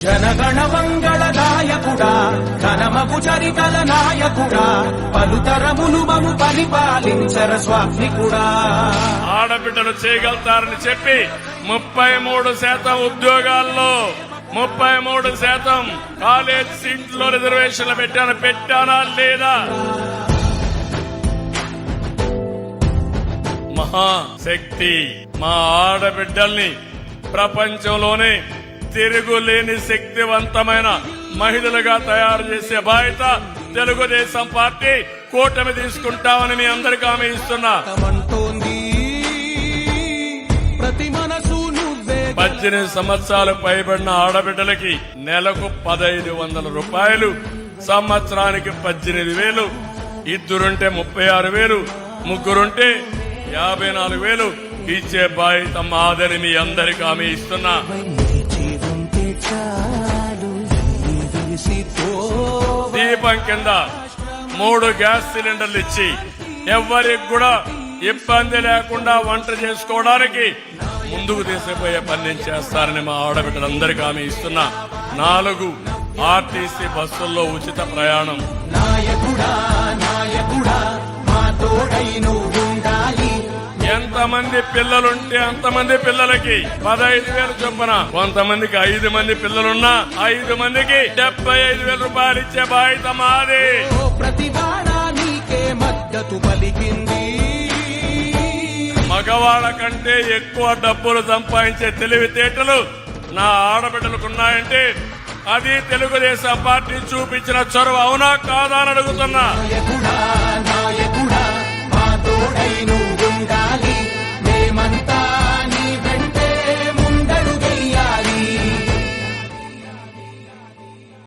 జనగణ మంగళ నాయకుడా ఘనమగు చరితల నాయకుడా పలుతరములు మము పరిపాలించర స్వామికుడా. ఆడబిడ్డలు చేయగలుగుతారని చెప్పి 33% ఉద్యోగాల్లో 33% కాలేజ్ సీట్లో రిజర్వేషన్లు పెట్టానా లేదా? మహాశక్తి మా ఆడబిడ్డల్ని ప్రపంచంలోనే తిరుగులేని శక్తివంతమైన మహిళలుగా తయారు చేసే బాధ్యత తెలుగుదేశం పార్టీ కూటమి తీసుకుంటామని మీ అందరికీ హామీ ఇస్తున్నా. 18 సంవత్సరాలు పైబడిన ఆడబిడ్డలకి నెలకు 1500 రూపాయలు, సంవత్సరానికి 18,000, ఇద్దరుంటే 36,000, ముగ్గురుంటే 54,000 ఇచ్చే బాధ్యత మాదని మీ అందరికీ హామీ ఇస్తున్నా. దీపం కింద 3 గ్యాస్ సిలిండర్లు ఇచ్చి ఎవరికి కూడా ఇబ్బంది లేకుండా వంట చేసుకోవడానికి ముందుకు తీసుకుపోయే పని నేను చేస్తారని మా ఆడబిడ్డలందరికీ హామీ ఇస్తున్నా. 4 ఆర్టీసీ బస్సుల్లో ఉచిత ప్రయాణం. ఎంతమంది పిల్లలుంటే అంతమంది పిల్లలకి 15,000 చొప్పున, కొంతమందికి 5 మంది పిల్లలున్నా 5 మందికి 75,000 రూపాయలు ఇచ్చే బాధ్యత మాది. మగవాళ్ళ కంటే ఎక్కువ డబ్బులు సంపాదించే తెలివితేటలు నా ఆడబిడ్డలకున్నాయంటే అది తెలుగుదేశం పార్టీ చూపించిన చొరవ అవునా కాదా అని అడుగుతున్నా.